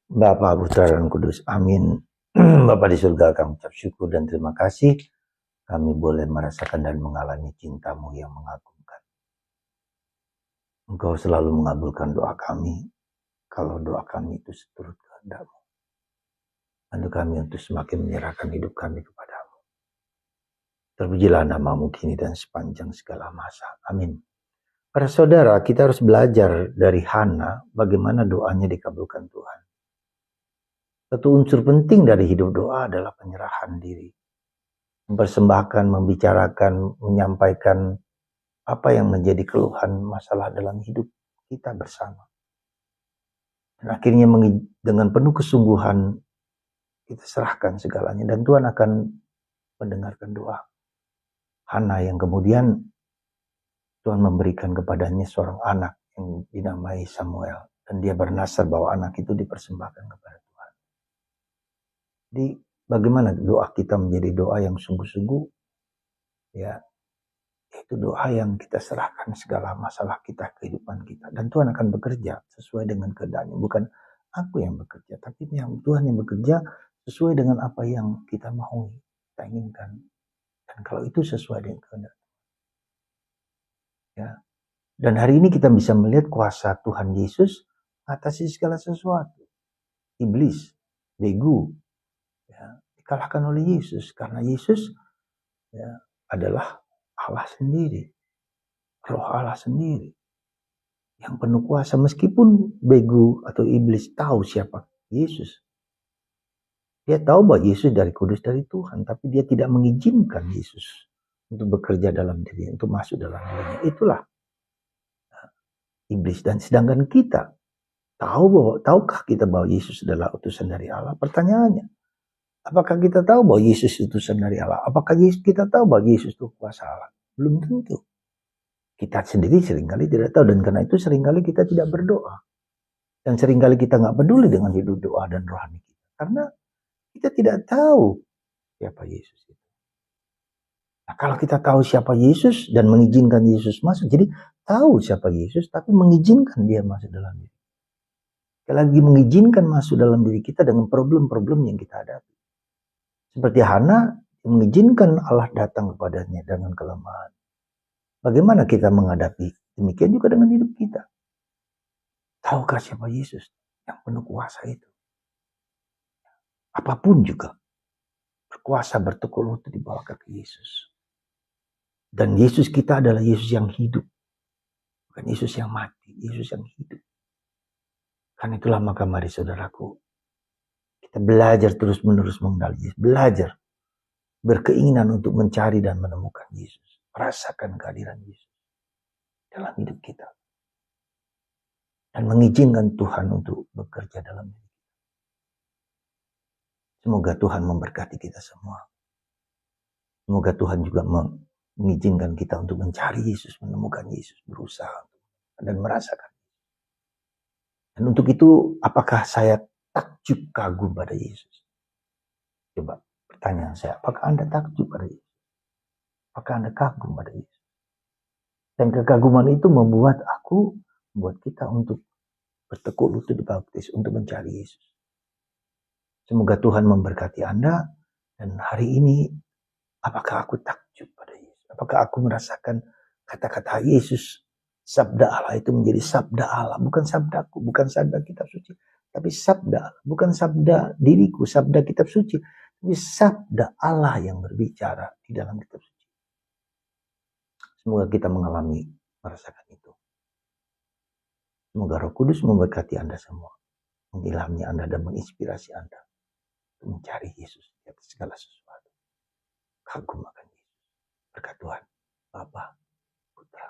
Bapa, Putra, dan Kudus. Amin. Bapa di surga, kami ucap syukur dan terima kasih. Kami boleh merasakan dan mengalami cinta-Mu yang mengagumkan. Engkau selalu mengabulkan doa kami, kalau doa kami itu seturut kehendak-Mu. Bantu kami untuk semakin menyerahkan hidup kami kepada-Mu. Terpujilah nama-Mu kini dan sepanjang segala masa. Amin. Para saudara, kita harus belajar dari Hana bagaimana doanya dikabulkan Tuhan. Satu unsur penting dari hidup doa adalah penyerahan diri. Mempersembahkan, membicarakan, menyampaikan apa yang menjadi keluhan masalah dalam hidup kita bersama. Dan akhirnya dengan penuh kesungguhan kita serahkan segalanya dan Tuhan akan mendengarkan doa. Hana yang kemudian Tuhan memberikan kepadanya seorang anak yang dinamai Samuel. Dan dia bernasar bahwa anak itu dipersembahkan kepada Tuhan. Jadi bagaimana doa kita menjadi doa yang sungguh-sungguh? Ya, itu doa yang kita serahkan segala masalah kita, kehidupan kita. Dan Tuhan akan bekerja sesuai dengan kehendaknya. Bukan aku yang bekerja, tapi yang Tuhan yang bekerja sesuai dengan apa yang kita mau, kita inginkan. Dan kalau itu sesuai dengan kehendak. Ya. Dan hari ini kita bisa melihat kuasa Tuhan Yesus atasi segala sesuatu. Iblis, begu, ya, dikalahkan oleh Yesus. Karena Yesus ya, adalah Allah sendiri. Roh Allah sendiri. Yang penuh kuasa. Meskipun begu atau iblis tahu siapa Yesus. Dia tahu bahwa Yesus dari kudus dari Tuhan. Tapi dia tidak mengizinkan Yesus untuk bekerja dalam dirinya. Untuk masuk dalam dirinya. Itulah iblis. Dan sedangkan kita tahukah kita bahwa Yesus adalah utusan dari Allah? Pertanyaannya, apakah kita tahu bahwa Yesus utusan dari Allah? Apakah kita tahu bahwa Yesus itu kuasa Allah? Belum tentu. Kita sendiri seringkali tidak tahu, dan karena itu seringkali kita tidak berdoa. Dan seringkali kita nggak peduli dengan hidup doa dan rohani kita. Karena kita tidak tahu siapa Yesus itu. Nah, kalau kita tahu siapa Yesus dan mengizinkan Yesus masuk, jadi tahu siapa Yesus tapi mengizinkan dia masuk dalam diri. Lagi mengizinkan masuk dalam diri kita dengan problem-problem yang kita hadapi. Seperti Hana mengizinkan Allah datang kepadanya dengan kelemahan. Bagaimana kita menghadapi? Demikian juga dengan hidup kita. Tahukah siapa Yesus yang penuh kuasa itu? Apapun juga berkuasa bertekuk lutut di bawah kaki Yesus. Dan Yesus kita adalah Yesus yang hidup. Bukan Yesus yang mati, Yesus yang hidup. Karena itulah maka mari saudaraku, kita belajar terus-menerus mengenal Yesus. Belajar, berkeinginan untuk mencari dan menemukan Yesus. Merasakan kehadiran Yesus dalam hidup kita. Dan mengizinkan Tuhan untuk bekerja dalam hidup kita. Semoga Tuhan memberkati kita semua. Semoga Tuhan juga mengizinkan kita untuk mencari Yesus, menemukan Yesus, berusaha dan merasakan. Dan untuk itu, apakah saya takjub kagum pada Yesus? Coba pertanyaan saya, apakah Anda takjub pada Yesus? Apakah Anda kagum pada Yesus? Dan kekaguman itu membuat kita untuk bertekuk lutut di baptis, untuk mencari Yesus. Semoga Tuhan memberkati Anda, dan hari ini, apakah aku takjub pada Yesus? Apakah aku merasakan kata-kata Yesus, sabda Allah itu menjadi sabda Allah, bukan sabdaku, bukan sabda kitab suci, tapi sabda, bukan sabda diriku, sabda kitab suci, tapi sabda Allah yang berbicara di dalam kitab suci. Semoga kita merasakan itu. Semoga Roh Kudus memberkati Anda semua, mengilhami Anda dan menginspirasi Anda untuk mencari Yesus di atas segala sesuatu. Kagum akan Yesus. Berkat Tuhan, Bapa, Putra,